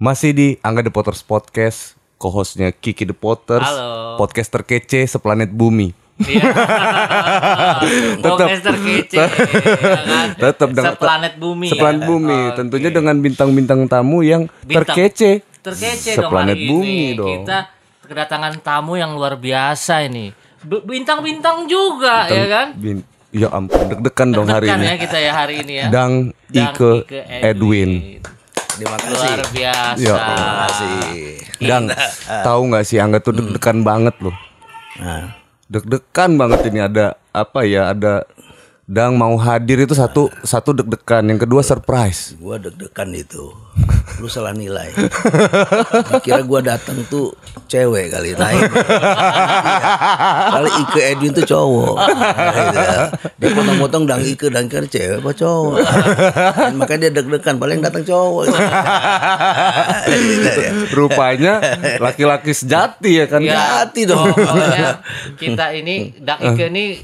Masih di Angga The Potters Podcast, co-hostnya Kiki The Potters. Halo. Podcast terkece seplanet bumi. Iya. Podcast terkece ya kan? Tetap dengan seplanet bumi. Seplanet ya? bumi, Oke. tentunya dengan bintang-bintang tamu yang terkece. Terkece dong Seplanet hari bumi ini. dong. Kita kedatangan tamu yang luar biasa ini. Bintang-bintang juga ya kan? Ya ampun, deg-degan dong hari Deg-degan ini. ya kita ya hari ini ya. Dang Ike Edwin. Terima kasih. Luar biasa. Ya. Terima kasih. Dang, tahu nggak sih Angga tuh deg-degan banget loh. Nah, Deg-degan banget ini, ada apa ya? Ada Dang mau hadir itu satu deg-degan, yang kedua surprise. gua deg-degan itu. Lu salah nilai. Dikira gua datang tuh cewek kali naik. Kali Ike Edwin tuh cowok. Dia potong-potong Dang Ike cewek apa cowok. Dan makanya dia deg-degan, paling datang cowok. Rupanya laki-laki sejati ya kan? Ya, Hati dong. makanya kita ini Dang Ike ini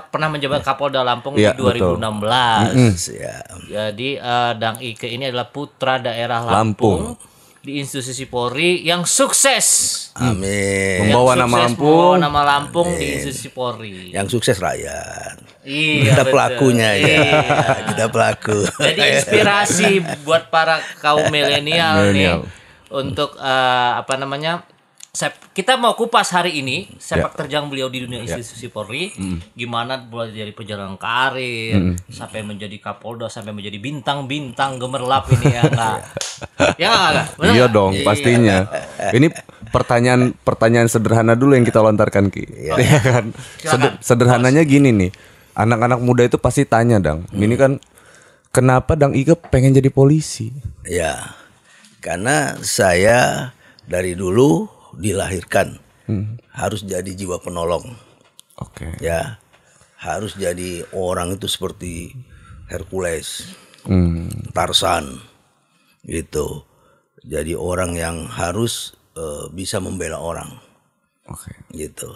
pernah menjabat Kapolda Lampung Iya, di 2016. Ya. Jadi Dang Ike ini adalah putra daerah Lampung, di institusi Polri yang sukses. Amin. Membawa Yang nama sukses Lampung. membawa nama Lampung di institusi Polri. Yang sukses rakyat. Iya, Kita betul. pelakunya ya. Iya. Kita pelaku. Jadi inspirasi buat para kaum milenial nih Milenial. untuk kita mau kupas hari ini sepak terjang beliau di dunia institusi Polri, gimana mulai dari perjalanan karir sampai menjadi Kapolda sampai menjadi bintang-bintang gemerlap ini ya enggak? Ya enggak? Benar Iya nggak? dong, pastinya. Ini pertanyaan sederhana dulu yang kita lontarkan, Ki. Iya kan? Sederhananya gini nih. Anak-anak muda itu pasti tanya, Dang. Ini kan kenapa Dang Ike pengen jadi polisi? Ya, karena saya dari dulu dilahirkan harus jadi jiwa penolong. Oke. Ya, harus jadi orang itu seperti Hercules, Tarsan, gitu. Jadi orang yang harus bisa membela orang, Oke. gitu.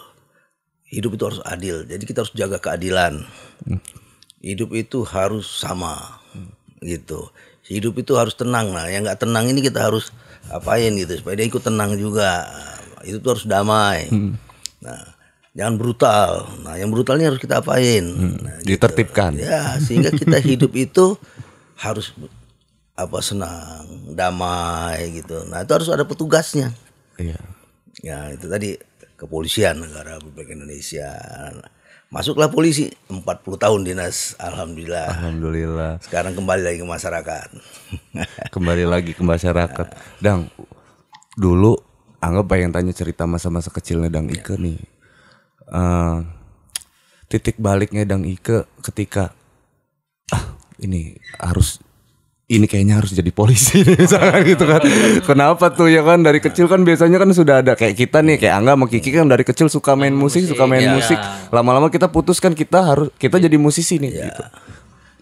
Hidup itu harus adil, jadi kita harus jaga keadilan. Hidup itu harus sama, gitu. Hidup itu harus tenang. Nah, yang nggak tenang ini kita harus apain gitu supaya dia ikut tenang juga. Itu tuh harus damai. Nah, jangan brutal. Nah, yang brutal ini harus kita apain? Nah, Ditertibkan. ya, sehingga kita hidup itu harus senang, damai gitu. Nah, itu harus ada petugasnya. Iya. Ya, itu tadi kepolisian negara Republik Indonesia. Masuklah polisi 40 tahun dinas, alhamdulillah. Alhamdulillah. Sekarang kembali lagi ke masyarakat. Kembali lagi ke masyarakat. Dang, dulu Angga pengen tanya cerita masa-masa kecilnya Dang Ike nih. Titik baliknya Dang Ike ketika ini kayaknya harus jadi polisi nih, misalkan gitu kan. Kenapa tuh ya kan, dari kecil kan biasanya kan sudah ada kayak kita nih, kayak Angga sama Kiki kan dari kecil suka main musik. Lama-lama kita putuskan kita jadi musisi nih gitu.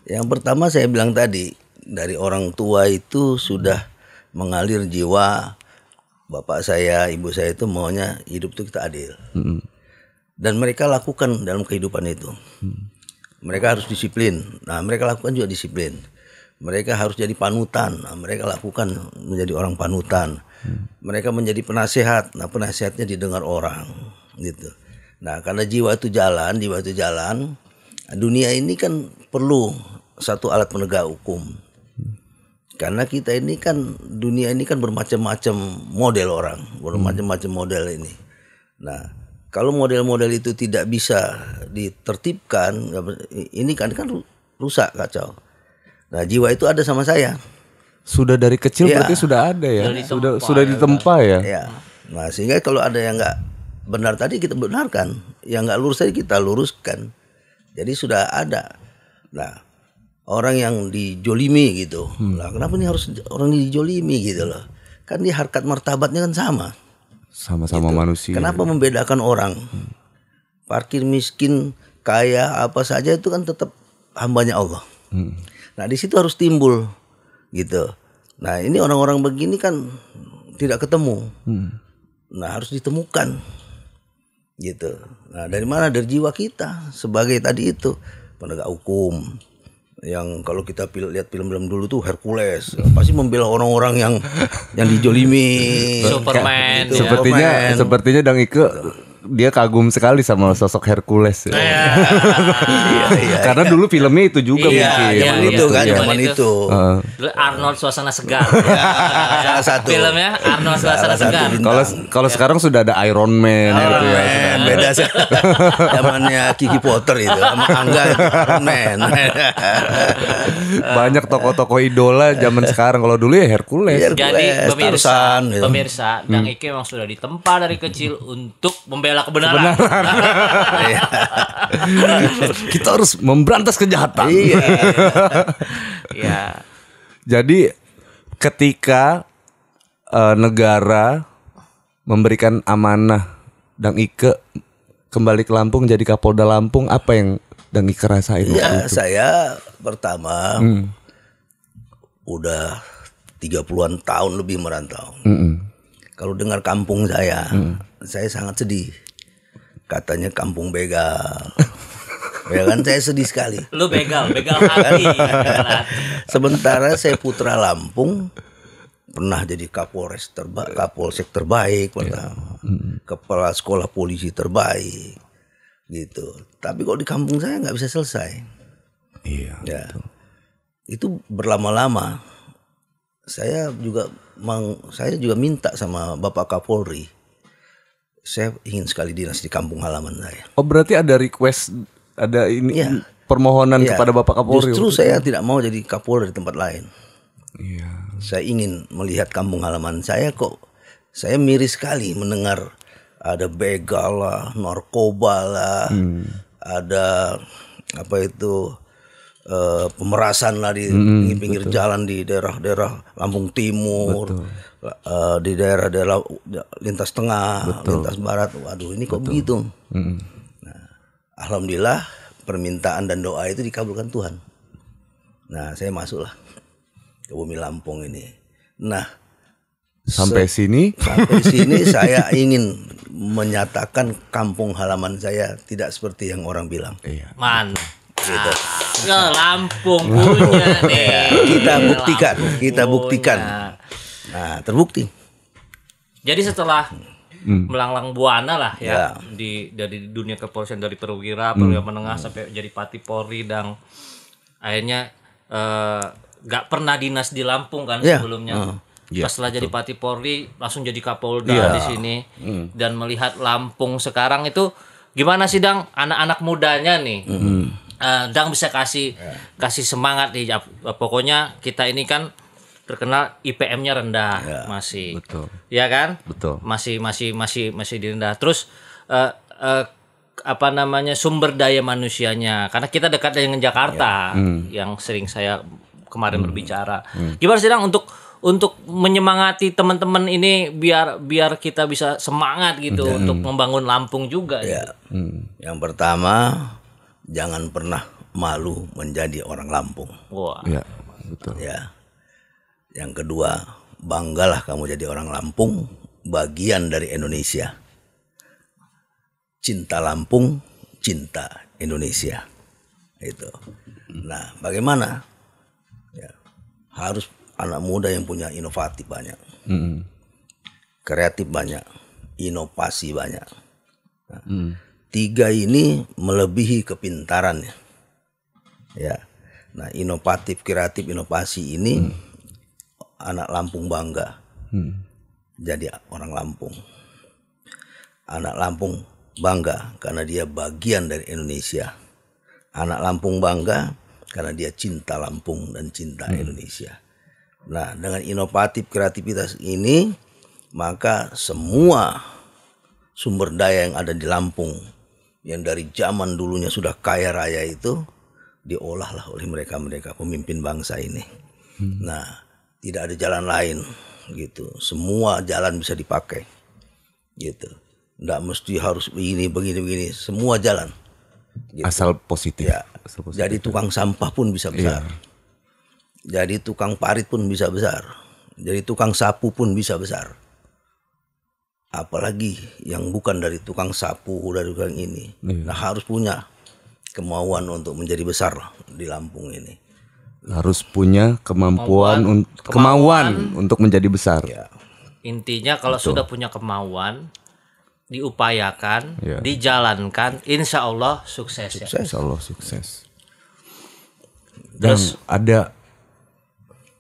Yang pertama saya bilang tadi, dari orang tua itu sudah mengalir jiwa. Bapak saya, ibu saya itu maunya hidup itu kita adil. Dan mereka lakukan dalam kehidupan itu. Mereka harus disiplin. Nah, mereka lakukan juga disiplin. Mereka harus jadi panutan. Nah, mereka lakukan menjadi orang panutan. Mereka menjadi penasehat. Nah, penasehatnya didengar orang, gitu. Nah, karena jiwa itu jalan. Dunia ini kan perlu satu alat penegak hukum. Karena kita ini kan, dunia ini kan bermacam-macam model orang, bermacam-macam model ini. Nah, kalau model-model itu tidak bisa ditertibkan, ini kan rusak, kacau. Nah, jiwa itu ada sama saya. Sudah dari kecil Iya. berarti sudah ada ya. Sudah ditempa Sudah ditempa ya. Ya. Nah, sehingga kalau ada yang nggak benar tadi kita benarkan, yang nggak lurus tadi kita luruskan. Jadi sudah ada. Nah, orang yang dijolimi gitu. Lah, kenapa nih harus orang dijolimi gitu loh? Kan dia harkat martabatnya kan sama. Sama-sama manusia. Kenapa membedakan orang? Parkir miskin, kaya, apa saja itu kan tetap hambanya Allah. Nah, di situ harus timbul gitu. Nah, ini orang-orang begini kan tidak ketemu. Nah, harus ditemukan gitu. Nah, dari mana? Dari jiwa kita sebagai tadi itu penegak hukum. Yang kalau kita lihat film-film dulu tuh Hercules pasti membela orang-orang yang dijolimi. Superman. Gitu. Sepertinya Dang Ike dia kagum sekali sama sosok Hercules. Ya. Karena dulu filmnya itu juga mungkin. Zaman itu. Arnold Suasana Segar. Salah satu. Filmnya Arnold Suasana Segar. Kalau sekarang sudah ada Iron Man gitu ya. Beda sih. Zamannya Kiki Potter itu sama Angga itu Iron Man. Banyak tokoh-tokoh idola zaman sekarang. Kalau dulu ya Hercules. Jadi Tarzan, gitu. pemirsa, Dang Ike memang sudah ditempa dari kecil untuk membela kebenaran. Kita harus memberantas kejahatan. Iya. Jadi ketika negara memberikan amanah Dang Ike kembali ke Lampung jadi Kapolda Lampung, apa yang Dang Ike rasain waktu Ya, itu? saya pertama udah 30-an tahun lebih merantau. Kalau dengar kampung saya sangat sedih. Katanya kampung begal. Ya kan, saya sedih sekali. Lu begal hati. Sementara saya putra Lampung, pernah jadi Kapolsek terbaik pertama. Kepala sekolah polisi terbaik. Gitu. Tapi kok di kampung saya nggak bisa selesai. Iya. Ya. Itu berlama-lama. Saya juga minta sama Bapak Kapolri. Saya ingin sekali dinas di kampung halaman saya. Oh, berarti ada request, ada ini permohonan kepada Bapak Kapolri. Justru saya tidak mau jadi Kapolri di tempat lain. Iya. Saya ingin melihat kampung halaman saya, kok saya miris sekali mendengar ada begal lah, narkoba lah, ada apa itu pemerasan lah di pinggir jalan di daerah-daerah Lampung Timur, di daerah-daerah lintas tengah, lintas barat. Waduh, ini kok begitu? Nah, alhamdulillah permintaan dan doa itu dikabulkan Tuhan. Nah, saya masuklah ke bumi Lampung ini. Nah, sampai sini saya ingin menyatakan kampung halaman saya tidak seperti yang orang bilang. Iya. Gitu. Ya, Lampung punya nih. Kita buktikan. Nah, terbukti. Jadi setelah melanglang buana lah Ya. dari dunia kepolisian, dari perwira menengah sampai jadi Pati Polri, dan akhirnya gak pernah dinas di Lampung kan sebelumnya. Pas setelah jadi Pati Polri langsung jadi Kapolda di sini, dan melihat Lampung sekarang itu gimana sih, Dang? Anak-anak mudanya nih. Dang bisa kasih semangat nih. Pokoknya kita ini kan terkenal IPM-nya rendah masih. Betul. Ya kan? Betul. Masih di rendah. Terus sumber daya manusianya, karena kita dekat dengan Jakarta yang sering saya kemarin berbicara. Gimana sih, Dang, untuk menyemangati teman-teman ini biar kita bisa semangat gitu untuk membangun Lampung juga. Ya. Yang pertama, jangan pernah malu menjadi orang Lampung. Wah. Ya, betul. Ya. Yang kedua, banggalah kamu jadi orang Lampung, bagian dari Indonesia. Cinta Lampung, cinta Indonesia. Itu. Nah, bagaimana? Ya, harus anak muda yang punya inovatif banyak, kreatif banyak, inovasi banyak. Nah, 3 ini melebihi kepintarannya. Ya, nah inovatif, kreatif, inovasi ini anak Lampung bangga jadi orang Lampung. Anak Lampung bangga karena dia bagian dari Indonesia. Anak Lampung bangga karena dia cinta Lampung dan cinta Indonesia. Nah, dengan inovatif kreativitas ini, maka semua sumber daya yang ada di Lampung yang dari zaman dulunya sudah kaya raya itu diolahlah oleh mereka pemimpin bangsa ini. Nah, tidak ada jalan lain gitu. Semua jalan bisa dipakai gitu. Nggak mesti harus begini, semua jalan. Gitu. Asal positif. Ya. Jadi tukang sampah pun bisa besar. Jadi tukang parit pun bisa besar. Jadi tukang sapu pun bisa besar. Apalagi yang bukan dari tukang sapu, dari tukang ini. Nah, harus punya kemauan untuk menjadi besar di Lampung ini. harus punya kemampuan untuk menjadi besar. Ya. Intinya kalau sudah punya kemauan, diupayakan, Ya. dijalankan, insya Allah sukses. Ya. Insya Allah sukses. Dan ada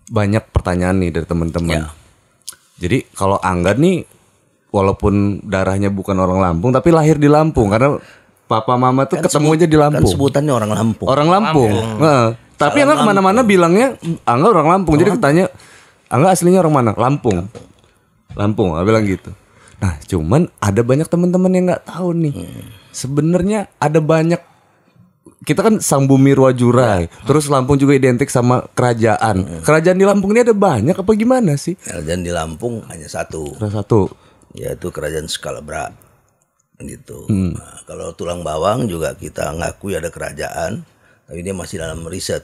banyak pertanyaan nih dari teman-teman. Ya. Jadi kalau Angga nih, walaupun darahnya bukan orang Lampung, tapi lahir di Lampung karena papa mama tuh ketemunya di Kan Lampung. sebutannya orang Lampung. Orang Lampung. Nah, tapi Angga kemana-mana bilangnya Angga orang Lampung. Jadi katanya Angga aslinya orang mana? Lampung. Lampung, Angga bilang gitu. Nah, cuman ada banyak teman-teman yang nggak tahu nih. Sebenarnya ada banyak. Kita kan sang bumi Ruwajurai. Terus Lampung juga identik sama kerajaan. Kerajaan di Lampung ini ada banyak apa gimana sih? Dan di Lampung hanya satu, Salah satu. yaitu Kerajaan Skalabra gitu. Nah, kalau Tulang Bawang juga kita ngakui ada kerajaan, tapi dia masih dalam riset,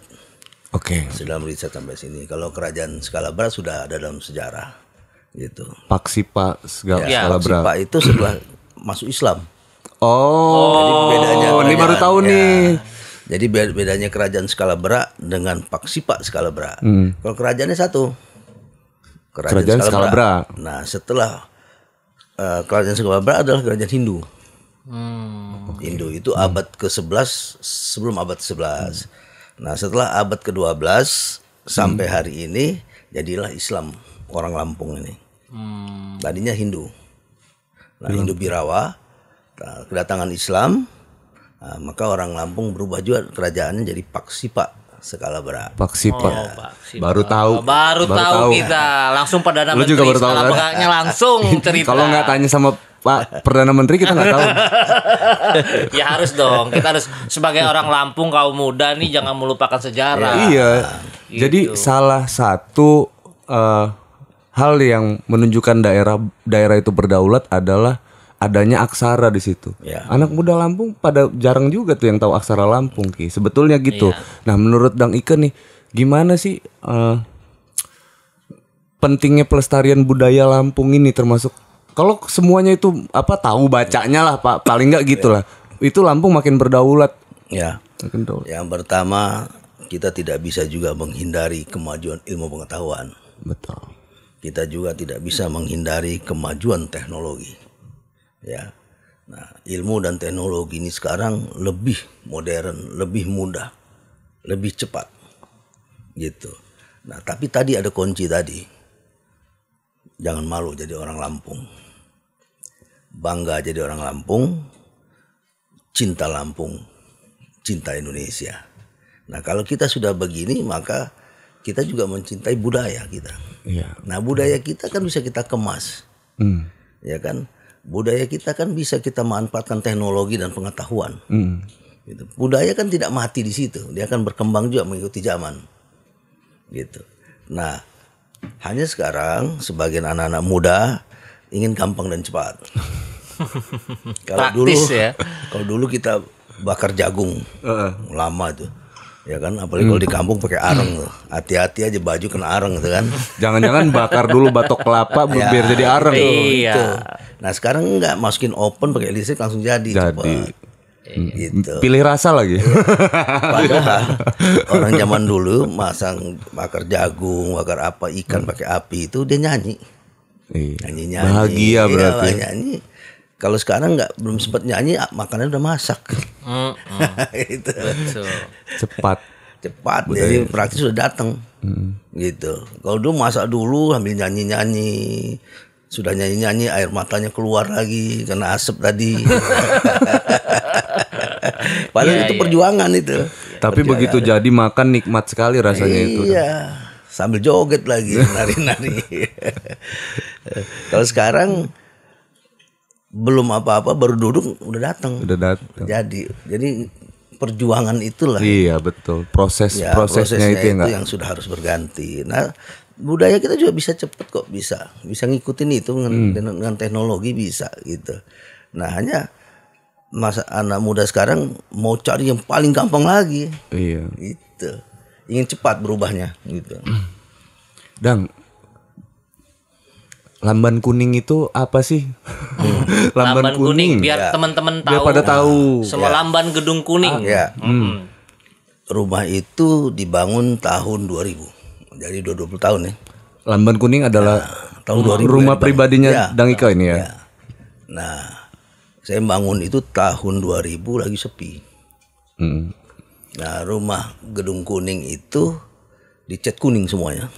Oke. sampai sini. Kalau Kerajaan Skalabra sudah ada dalam sejarah gitu. Paksipa segala Ya, Skalabra. Pak itu setelah masuk Islam. Oh, bedanya ini baru tahu ya. nih. Jadi bedanya Kerajaan Skalabra dengan Paksipa Skalabra. Kalau kerajaannya satu, Kerajaan Skalabra. Nah, setelah Kerajaan Skalabra adalah kerajaan Hindu. Hindu itu abad ke-11 sebelum abad ke-11. Nah, setelah abad ke-12 sampai hari ini jadilah Islam orang Lampung ini. Tadinya Hindu. Nah, Hindu Birawa, nah, kedatangan Islam, nah, maka orang Lampung berubah juga kerajaannya jadi Paksipa Skalabra. Paksipa. Paksipa. Baru tahu. Baru tahu kita. Langsung Perdana Lu Menteri juga baru tahu, kan? Skalabra-nya langsung cerita. Kalau nggak tanya sama Pak Perdana Menteri kita nggak tahu. Ya harus dong. Kita harus sebagai orang Lampung kaum muda nih jangan melupakan sejarah. Iya. Gitu. Jadi salah satu hal yang menunjukkan daerah itu berdaulat adalah adanya aksara di situ. Ya. Anak muda Lampung pada jarang juga tuh yang tahu aksara Lampung, Ki. Sebetulnya gitu. Nah, menurut Dang Ike nih, gimana sih pentingnya pelestarian budaya Lampung ini, termasuk kalau semuanya itu tahu bacanya lah, Pak, paling nggak gitulah. Itu Lampung makin berdaulat. Ya. Makin berdaulat. Yang pertama, kita tidak bisa juga menghindari kemajuan ilmu pengetahuan. Betul. Kita juga tidak bisa menghindari kemajuan teknologi. Ya. Nah, ilmu dan teknologi ini sekarang lebih modern, lebih mudah, lebih cepat. Gitu. Nah, tapi tadi ada kunci tadi. Jangan malu jadi orang Lampung. Bangga jadi orang Lampung. Cinta Lampung, cinta Indonesia. Nah, kalau kita sudah begini, maka kita juga mencintai budaya kita. Iya. Nah, budaya kita kan bisa kita kemas. Ya kan? Budaya kita kan bisa kita manfaatkan teknologi dan pengetahuan. Gitu. Budaya kan tidak mati di situ, dia akan berkembang juga mengikuti zaman. Gitu. Nah, hanya sekarang sebagian anak-anak muda ingin gampang dan cepat. Kalau dulu kita bakar jagung lama tuh, ya kan? Apalagi kalau di kampung pakai areng tuh, hati-hati aja baju kena areng gitu kan. Jangan-jangan bakar dulu batok kelapa biar jadi areng. Iya. Gitu. Nah, sekarang enggak, masukin oven pakai listrik langsung jadi. Jadi. Gitu. Pilih rasa lagi. Padahal orang zaman dulu masang bakar jagung, bakar apa ikan pakai api itu dia nyanyi. Nyanyi. Bahagia berarti. Iya, nyanyi. Kalau sekarang belum sempat nyanyi, makanannya udah masak. Gitu. Cepat. Jadi praktis sudah datang. Gitu. Kalau dulu masak dulu sambil nyanyi. Sudah nyanyi air matanya keluar lagi karena asap tadi. Padahal itu perjuangan itu. Tapi begitu jadi makan nikmat sekali rasanya itu. Iya, sambil joget lagi, nari-nari. Kalau sekarang belum apa-apa, baru duduk udah datang. Jadi perjuangan itulah. Iya, betul. Prosesnya itu yang sudah harus berganti. Nah, budaya kita juga bisa cepat kok, bisa ngikutin itu dengan teknologi bisa gitu. Nah, hanya masa anak muda sekarang mau cari yang paling gampang lagi. Iya. Gitu. Ingin cepat berubahnya gitu. Dang, lamban kuning itu apa sih? Lamban kuning biar teman-teman tahu. Biar pada tahu. Semua lamban gedung kuning. Ya. rumah itu dibangun tahun 2000. Jadi 20 tahun ya. Lamban Kuning adalah Tahun 2000 rumah ya, pribadinya ya, Dang Ika ini ya. ya. Nah, saya bangun itu tahun 2000 lagi sepi. Nah, rumah Gedung Kuning itu dicat kuning semuanya.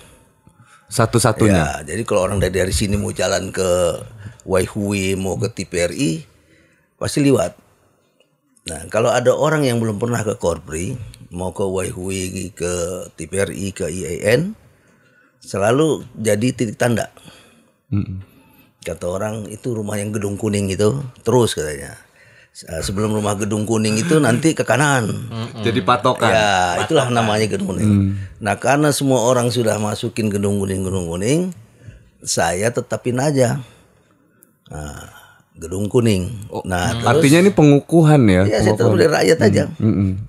Satu-satunya. Ya, jadi kalau orang dari sini mau jalan ke Waihui, mau ke TPRI, pasti liwat. Nah, kalau ada orang yang belum pernah ke Korpri, mau ke Waihui, ke TPRI, ke IAIN, selalu jadi titik tanda. Kata orang itu rumah yang Gedung Kuning itu, terus katanya. Sebelum rumah Gedung Kuning itu nanti ke kanan. Jadi patokan. Ya, itulah namanya Gedung Kuning. Nah, karena semua orang sudah masukin Gedung Kuning, saya tetapin aja. Nah, Gedung Kuning. Nah, terus, Artinya ini pengukuhan ya. ya saya tetap dari rakyat aja,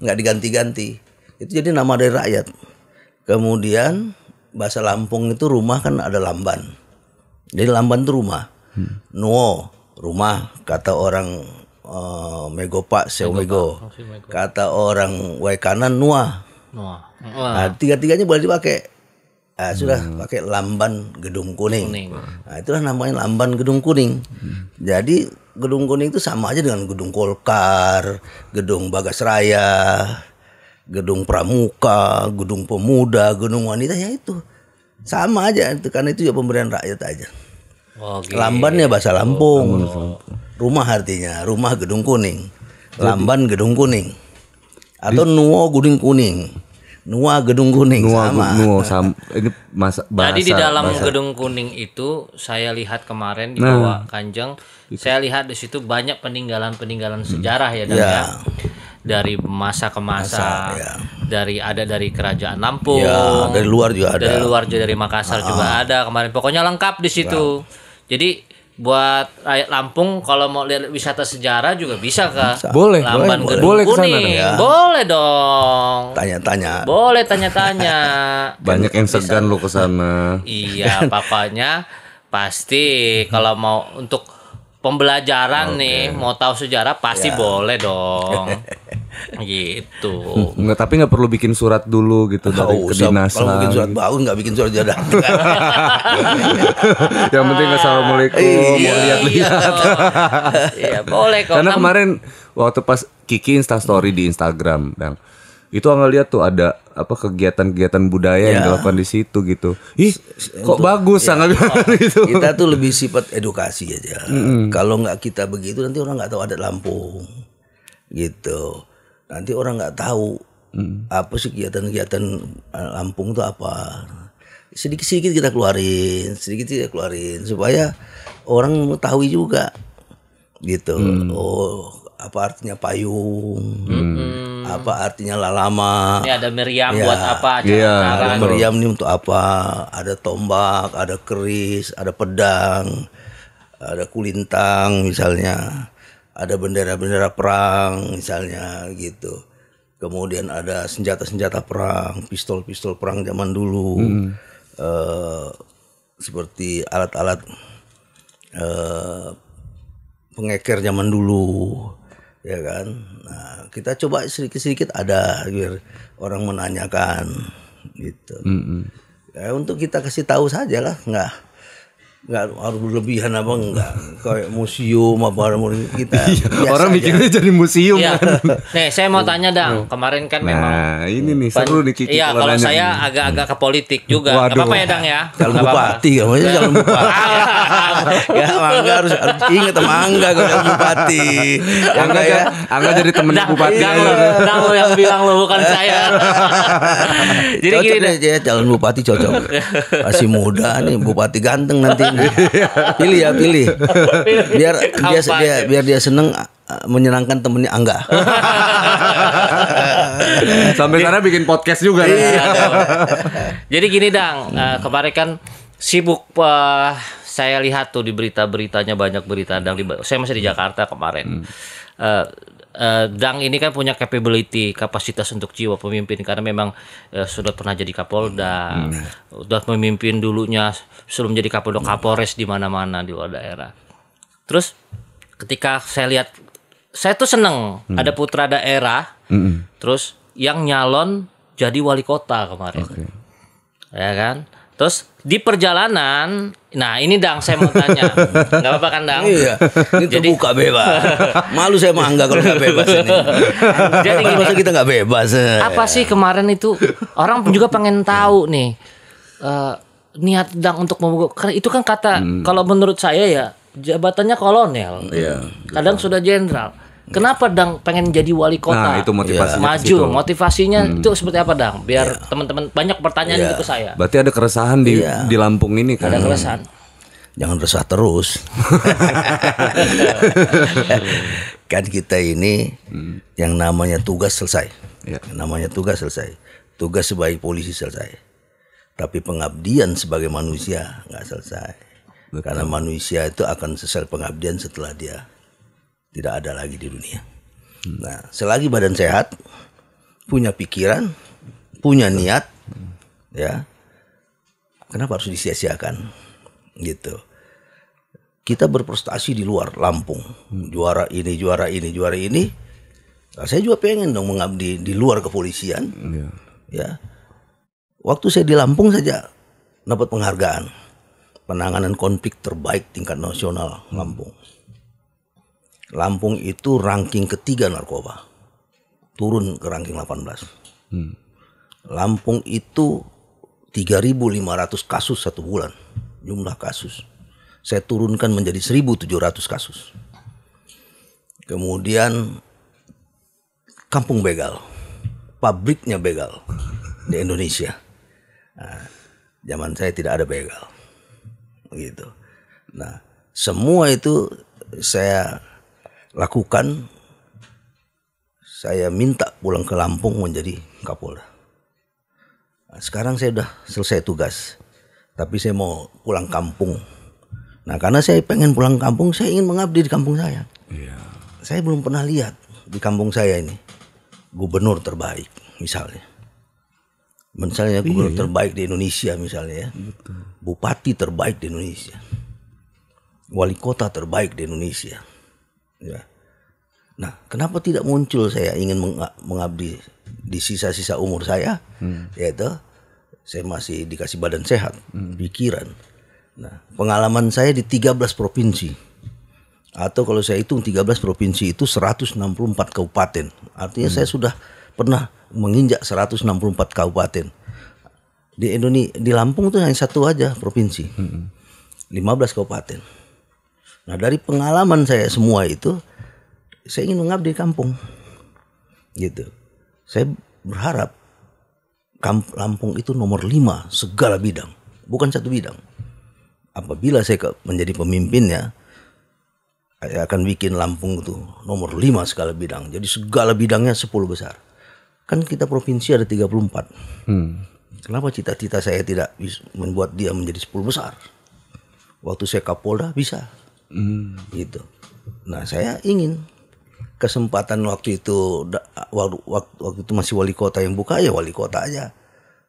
nggak diganti-ganti. Itu jadi nama dari rakyat. Kemudian bahasa Lampung itu rumah kan ada lamban. Jadi lamban itu rumah. Nuo rumah, kata orang Megopak Seumego. Kata orang Waikanan Nua. Nah, tiga-tiganya boleh dipakai. Nah, sudah pakai lamban Gedung Kuning. Nah, itulah namanya lamban Gedung Kuning. Jadi Gedung Kuning itu sama aja dengan Gedung Golkar, Gedung Bagasraya, Gedung Pramuka, Gedung Pemuda, Gedung Wanita, ya itu sama aja. Itu karena itu ya pemberian rakyat aja. Lamban ya bahasa Lampung. Rumah artinya rumah Gedung Kuning. Lamban Gedung Kuning. Atau Nuo Gedung Kuning. Nuwa Gedung Kuning sama. Ini bahasa. Jadi di dalam Gedung Kuning itu saya lihat kemarin di bawah Kanjeng, saya lihat di situ banyak peninggalan-peninggalan sejarah ya, Dan ya. Dari masa ke masa, ya. dari kerajaan Lampung, ya, dari luar juga ada. Dari luar juga, dari Makassar juga ada kemarin. Pokoknya lengkap di situ. Jadi buat rakyat Lampung kalau mau lihat wisata sejarah juga bisa ke Boleh, Lamban Gedung boleh kesana Kuning. ya. Boleh dong. Tanya-tanya. Boleh tanya-tanya. Banyak yang segan lo kesana. Iya, pokoknya pasti kalau mau untuk pembelajaran nih, mau tahu sejarah pasti boleh dong. Gitu. Nggak, tapi nggak perlu bikin surat dulu gitu dari kedinasan. Kalau bikin surat bagus nggak bikin surat jadah. Yang penting assalamualaikum, mau lihat-lihat. Iya, boleh kok. Karena kemarin waktu pas Kiki Instastory di Instagram, Dang, itu nggak lihat tuh ada apa kegiatan-kegiatan budaya yang dilakukan di situ gitu. Ih, kok bagus sangat gitu. Kita tuh lebih sifat edukasi aja. Kalau nggak kita begitu nanti orang nggak tahu adat Lampung, gitu. Nanti orang nggak tahu apa sih kegiatan-kegiatan Lampung itu apa. Sedikit-sedikit kita keluarin, supaya orang mengetahui juga, gitu. Oh, apa artinya payung? Apa artinya lalama? Ini ada meriam buat apa? Ada meriam ini untuk apa? Ada tombak, ada keris, ada pedang, ada kulintang misalnya. Ada bendera-bendera perang misalnya gitu. Kemudian ada senjata-senjata perang, pistol-pistol perang zaman dulu. Seperti alat-alat pengeker zaman dulu, ya kan. Nah, kita coba sedikit-sedikit ada biar orang menanyakan gitu. Ya, untuk kita kasih tahu saja lah, nggak harus berlebihan apa, enggak kayak museum apa kita. Orang mikirnya jadi museum kan. Nih, saya mau tanya Dang, kemarin kan memang. Nah, ini nih seru nih Kiki. Iya, kalau saya agak-agak ke politik juga. Enggak apa-apa ya Dang ya. Calon bupati kamu aja calon bupati. Ya, Mangga harus ingat Mangga kalau calon bupati. Angga jadi temen bupati. Dang lo yang bilang lo bukan saya. Jadi cocok gini deh, calon bupati cocok. Masih muda nih, bupati ganteng nanti. Pilih. Biar dia seneng menyenangkan temennya Angga. Sampai sana bikin podcast juga. Jadi gini Dang, kemarin kan sibuk saya lihat tuh di berita-beritanya banyak berita Dang. Saya masih di Jakarta kemarin. Dang ini kan punya kapasitas untuk jiwa pemimpin karena memang sudah pernah jadi Kapolda, sudah memimpin dulunya sebelum jadi Kapolda Kapolres di mana-mana di luar daerah. Terus ketika saya lihat, saya tuh seneng ada putra daerah, terus yang nyalon jadi wali kota kemarin. Oke. Ya kan? Terus di perjalanan, nah ini Dang saya mau tanya, nggak apa-apa kan Dang? Iya, ini terbuka bebas. Malu saya mah Angga kalau nggak bebas ini. Jadi gini, Masa kita nggak bebas? apa sih kemarin itu orang juga pengen tahu nih niat Dang untuk membuka, karena itu kan kata kalau menurut saya ya jabatannya kolonel, kadang sudah jenderal. Kenapa Dang pengen jadi wali kota? Nah, itu motivasinya maju, motivasinya itu seperti apa Dang? Biar teman-teman banyak pertanyaan gitu ke saya. Berarti ada keresahan di Lampung ini kan. Ada keresahan. Jangan resah terus. Kan kita ini yang namanya tugas selesai. Yang namanya tugas selesai. Tugas sebagai polisi selesai. Tapi pengabdian sebagai manusia nggak selesai. Karena manusia itu akan selesai pengabdian setelah dia tidak ada lagi di dunia. Nah, selagi badan sehat, punya pikiran, punya niat, ya, kenapa harus disia-siakan? Gitu. Kita berprestasi di luar Lampung, juara ini, juara ini, juara ini. Nah, saya juga pengen dong mengabdi di luar kepolisian. Ya, waktu saya di Lampung saja dapat penghargaan penanganan konflik terbaik tingkat nasional Lampung. Lampung itu ranking ketiga narkoba, turun ke ranking 18. Lampung itu 3.500 kasus satu bulan, jumlah kasus. Saya turunkan menjadi 1.700 kasus. Kemudian kampung begal, pabriknya begal di Indonesia. Nah, zaman saya tidak ada begal, gitu. Nah, semua itu saya lakukan. Saya minta pulang ke Lampung menjadi Kapolda. Nah, sekarang saya sudah selesai tugas, tapi saya mau pulang kampung. Nah, karena saya pengen pulang kampung, saya ingin mengabdi di kampung saya. Saya belum pernah lihat di kampung saya ini gubernur terbaik misalnya. Misalnya gubernur terbaik di Indonesia misalnya ya. Bupati terbaik di Indonesia. Wali kota terbaik di Indonesia. Ya. Nah, kenapa tidak muncul saya ingin mengabdi di sisa-sisa umur saya, yaitu saya masih dikasih badan sehat, pikiran. Nah, pengalaman saya di 13 provinsi, atau kalau saya hitung 13 provinsi itu 164 kabupaten. Artinya saya sudah pernah menginjak 164 kabupaten. Di Indonesia, di Lampung itu hanya satu aja provinsi, 15 kabupaten. Nah, dari pengalaman saya semua itu, saya ingin mengabdi di kampung, gitu. Saya berharap Lampung itu nomor 5 segala bidang, bukan satu bidang. Apabila saya menjadi pemimpinnya, saya akan bikin Lampung itu nomor 5 segala bidang. Jadi segala bidangnya 10 besar. Kan kita provinsi ada 34. Kenapa cita-cita saya tidak membuat dia menjadi 10 besar? Waktu saya Kapolda bisa. Gitu. Nah, saya ingin kesempatan waktu itu waktu itu masih wali kota yang buka, ya wali kota aja.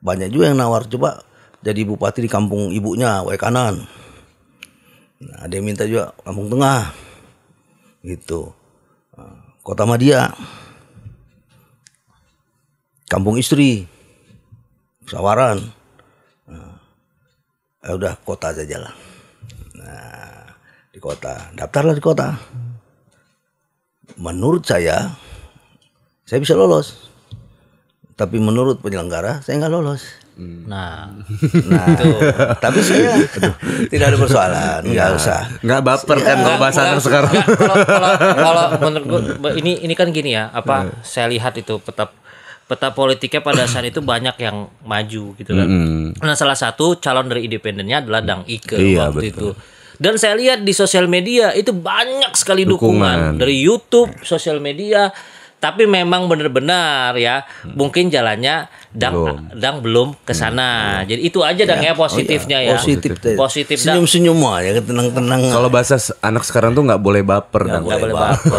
Banyak juga yang nawar, coba jadi bupati di kampung ibunya Wae Kanan. Nah, ada yang minta juga Lampung Tengah, gitu. Kota Madia, kampung istri, Sawaran. Udah kota saja lah. Nah, di kota, daftarlah di kota. Menurut saya bisa lolos. Tapi menurut penyelenggara saya nggak lolos. Nah itu. Tapi saya tidak ada persoalan, nggak usah. Nggak baper kan kalau bahasa sekarang. Kalau menurut gue ini kan gini ya, apa saya lihat itu peta politiknya pada saat itu banyak yang maju gitu kan. Nah, salah satu calon dari independennya adalah Dang Ike waktu itu. Dan saya lihat di sosial media itu banyak sekali dukungan dari YouTube, sosial media. Tapi memang benar-benar ya, mungkin jalannya Dang belum ke sana. Jadi itu aja Dang ya positifnya ya. Positif. Senyum-senyum aja, tenang-tenang. Kalau bahasa anak sekarang tuh nggak boleh baper. Nggak boleh baper.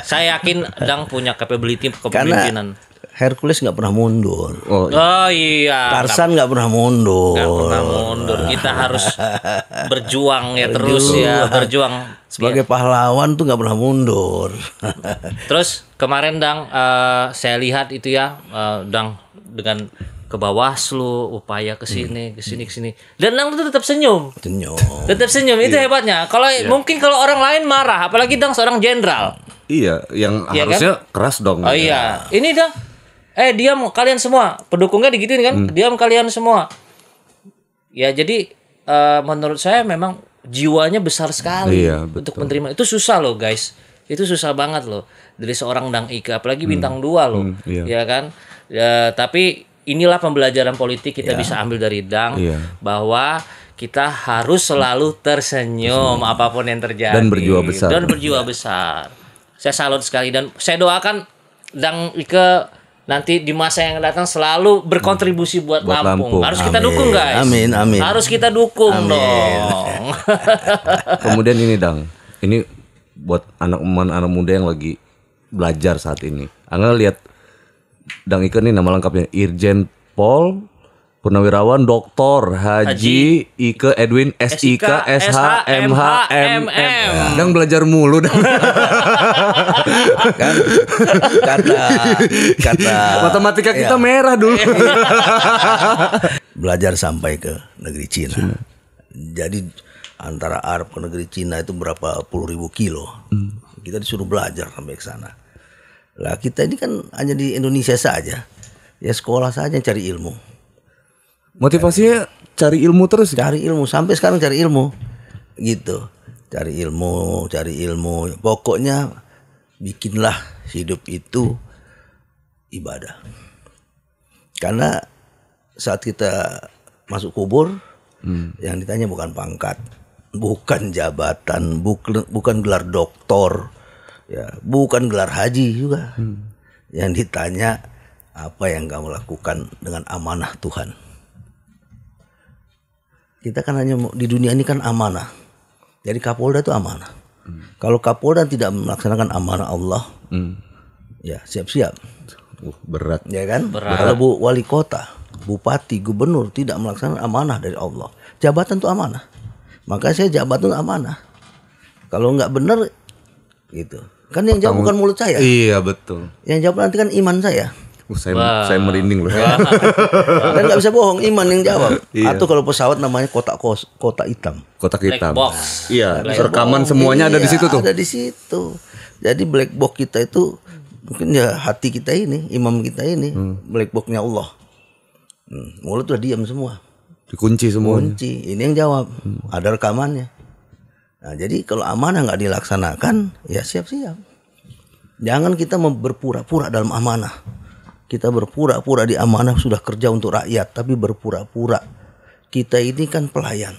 Saya yakin Dang punya capability kepemimpinan. Hercules nggak pernah mundur. Oh, Oh iya. Tarsan nggak pernah mundur. Nggak pernah mundur. Kita harus berjuang ya terus ya, berjuang. Sebagai pahlawan tuh nggak pernah mundur. Terus kemarin Dang, saya lihat itu ya, Dang dengan ke Bawaslu, upaya ke sini. Dan Dang itu tetap senyum. Tetap senyum, itu hebatnya. Kalau mungkin kalau orang lain marah, apalagi Dang seorang jenderal. iya, yang Iya harusnya keras dong. Oh iya, ini Dang. Diam kalian semua, pendukungnya digituin kan? Diam kalian semua. Ya jadi menurut saya memang jiwanya besar sekali untuk menerima. Itu susah loh guys. Itu susah banget loh dari seorang Dang Ika, apalagi bintang 2 loh. Ya kan? Tapi inilah pembelajaran politik kita bisa ambil dari Dang bahwa kita harus selalu tersenyum apapun yang terjadi Dan berjiwa besar. Saya salut sekali dan saya doakan Dang Ika nanti di masa yang datang selalu berkontribusi buat Lampung. Harus kita dukung guys. Amin. Harus kita dukung dong. Kemudian ini Dang, ini buat anak muda yang lagi belajar saat ini. Angga lihat Dang Ika nih nama lengkapnya Irjen Pol Purnawirawan Dr. Haji Ike Edwin SIK SH MH MM. Dang belajar mulu Dang. Kan kata Matematika kita merah dulu. belajar sampai ke negeri Cina. Jadi antara Arab ke negeri Cina itu berapa puluh ribu kilo. Kita disuruh belajar sampai ke sana. Lah kita ini kan hanya di Indonesia saja. Ya sekolah saja cari ilmu. Motivasinya cari ilmu terus. Cari ilmu sampai sekarang cari ilmu. Gitu. Cari ilmu. Pokoknya bikinlah hidup itu ibadah. Karena saat kita masuk kubur, yang ditanya bukan pangkat, bukan jabatan, bukan gelar doktor, ya, bukan gelar haji juga. Yang ditanya apa yang kamu lakukan dengan amanah Tuhan. Kita kan hanya di dunia ini kan amanah. Jadi Kapolda itu amanah. Kalau Kapolda tidak melaksanakan amanah Allah, ya siap-siap. Berat. Ya kan? Kalau wali kota, bupati, gubernur tidak melaksanakan amanah dari Allah, jabatan itu amanah. Maka saya jabatan itu amanah. Kalau nggak benar, gitu. Kan yang jawab bukan mulut saya. Iya betul. Yang jawab nanti kan iman saya. Saya merinding loh. Dan nggak bisa bohong, iman yang jawab. Atau kalau pesawat namanya kotak hitam. Kotak hitam. Black box. Iya, rekaman semuanya ada di situ tuh. Ada di situ. Jadi black box kita itu mungkin ya hati kita ini, imam kita ini, black boxnya Allah. Mulut udah diam semua. Dikunci semuanya. Kunci. Ini yang jawab. Ada rekamannya. Nah, jadi kalau amanah nggak dilaksanakan, ya siap-siap. Jangan kita berpura-pura dalam amanah. Kita berpura-pura di amanah sudah kerja untuk rakyat, tapi berpura-pura kita ini kan pelayan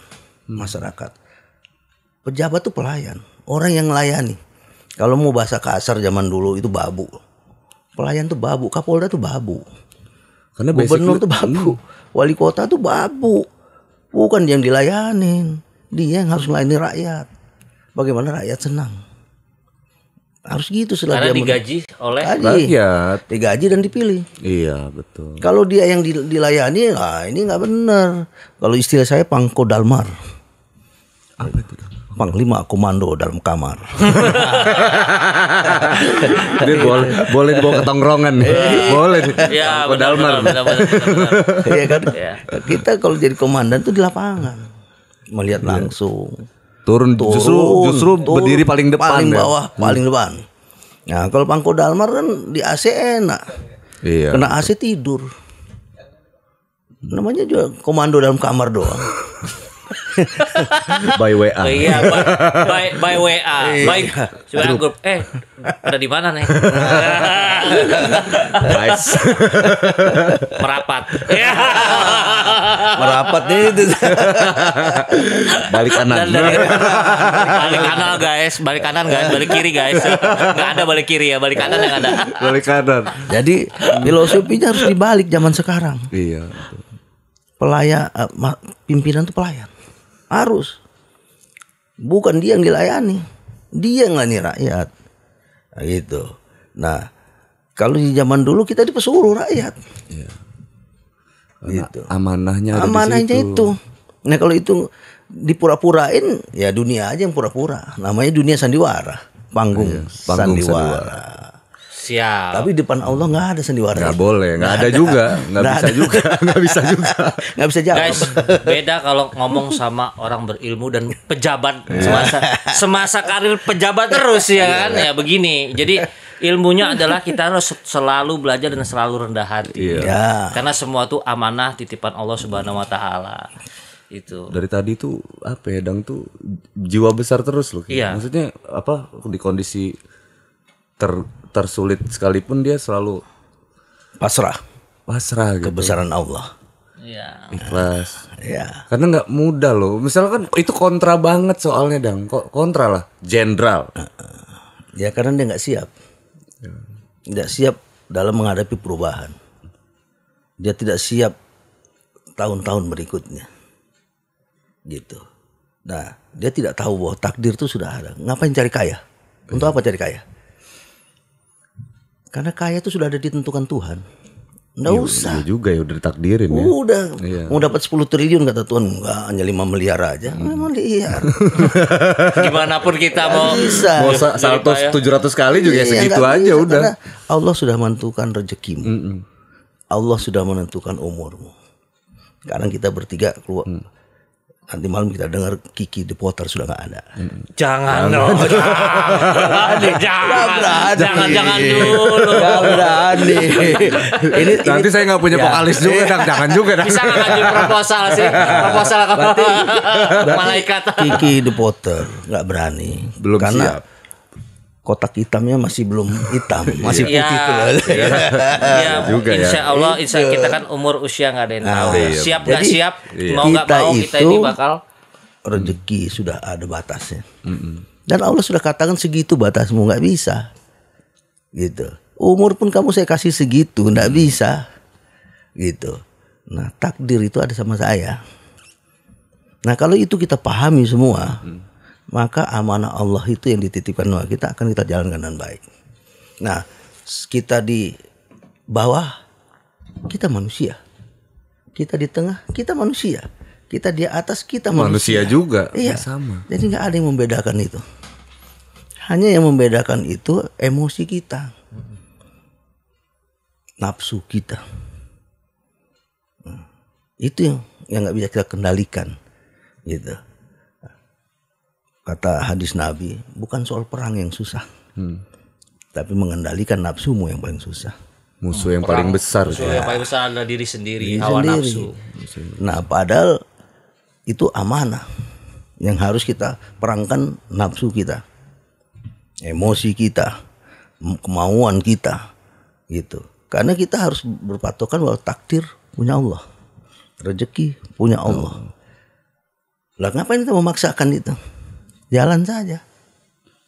masyarakat. Pejabat itu pelayan, orang yang melayani. Kalau mau bahasa kasar zaman dulu itu babu. Pelayan tuh babu, Kapolda tuh babu. Karena gubernur tuh babu, wali kota tuh babu. Bukan dia yang dilayanin, dia yang harus melayani rakyat. Bagaimana rakyat senang? Harus gitu Karena digaji oleh rakyat. Digaji dan dipilih. Iya betul. Kalau dia yang dilayani, ini nggak benar. Kalau istilah saya pangkodalmar. Apa itu? Panglima komando dalam kamar. Ini boleh dibawa ke tongkrongan. Boleh. Ya, Pangkodalmar. Iya kan? Kita kalau jadi komandan tuh di lapangan, melihat langsung. Turun justru berdiri paling depan. Paling bawah, paling depan. Nah, kalau Pangkodalmar kan di AC enak. Iya. Kena AC tidur. Namanya juga komando dalam kamar doang. By WA. Oh, iya, by WA. Baik. Coba grup. Ada di mana nih? Guys. Merapat. Merapat nih itu. Balik kanan. Balik kanan guys, balik kanan guys, balik kiri guys. Enggak ada balik kiri ya, balik kanan yang ada. Balik kanan. Jadi filosofinya harus dibalik zaman sekarang. Iya. Pelayan, pimpinan itu pelayan. Harus. Bukan dia yang dilayani, dia yang melayani rakyat. Nah, gitu. Nah, Kalau di zaman dulu kita dipesuruh rakyat. Iya. Gitu. Amanahnya ada Amanahnya di situ. itu. Nah kalau itu dipura-purain, ya dunia aja yang pura-pura. Namanya dunia sandiwara, panggung, panggung sandiwara. Siap. Tapi depan Allah nggak ada sandiwara. Nggak boleh, nggak ada juga, nggak bisa juga, nggak bisa juga. Nggak bisa jawab. Guys, beda kalau ngomong sama orang berilmu dan pejabat semasa karir pejabat terus ya kan ya begini. Jadi ilmunya adalah kita harus selalu belajar dan selalu rendah hati. Ya. Karena semua itu amanah titipan Allah Subhanahu wa taala. Itu. Dari tadi tuh apa ya, Dang tuh jiwa besar terus loh. Iya. Maksudnya apa, di kondisi tersulit sekalipun dia selalu Pasrah gitu. kebesaran Allah. Iya. Ikhlas. Ya. Karena nggak mudah loh. Misalkan itu kontra banget soalnya, Dang. Kok kontra lah, jenderal. Ya karena dia nggak siap. Tidak siap dalam menghadapi perubahan. Dia tidak siap tahun-tahun berikutnya. Gitu. Nah, dia tidak tahu bahwa takdir itu sudah ada. Ngapain cari kaya? Untuk apa cari kaya? Karena kaya itu sudah ada ditentukan Tuhan. Nggak usah. Iya juga ya, udah ditakdirin ya. Udah. Iya. Mau dapat 10 triliun kata Tuhan, enggak, hanya 5 miliar aja. 5 miliar. Gimana pun kita mau Bisa. Mau salto 700 kali juga ya Iya, segitu nggak aja bisa, udah. karena Allah sudah menentukan rezekimu. Allah sudah menentukan umurmu. Sekarang kita bertiga keluar. Nanti malam kita dengar Kiki The Potter sudah nggak ada. jangan jangan dulu. Nggak berani. Ini Nanti saya nggak punya vokalis juga, Dang. Jangan juga, Dang. Bisa nggak ngajuin proposal sih? Proposal ke malaikat. Kiki The Potter nggak berani. Belum karena siap. kotak hitamnya masih belum hitam, masih Iya. putih tuh. Iya, juga ya. insya Allah, kita kan umur usia nggak ada yang tahu. iya. Siap nggak Jadi, siap, iya. mau nggak kita mau kita itu ini bakal. Rezeki sudah ada batasnya. Dan Allah sudah katakan segitu batasmu, nggak bisa. Gitu. Umur pun kamu saya kasih segitu, nggak bisa. Gitu. Nah, takdir itu ada sama saya. Nah, kalau itu kita pahami semua, maka amanah Allah itu yang dititipkan kepada kita akan kita jalankan dengan baik. Nah, kita di bawah, kita manusia. Kita di tengah, kita manusia. Kita di atas, kita Manusia juga. Iya, Sama. Jadi nggak ada yang membedakan itu. Hanya yang membedakan itu emosi kita, nafsu kita. Itu yang nggak bisa kita kendalikan, gitu. Kata hadis Nabi, bukan soal perang yang susah, tapi mengendalikan nafsumu yang paling susah. Musuh yang paling besar. Musuh yang paling besar adalah diri sendiri, Diri hawa sendiri. nafsu. Nah, padahal itu amanah yang harus kita perangkan, nafsu kita, emosi kita, kemauan kita, gitu. Karena kita harus berpatokan bahwa takdir punya Allah, rezeki punya Allah. Lah ngapain kita memaksakan itu? Jalan saja.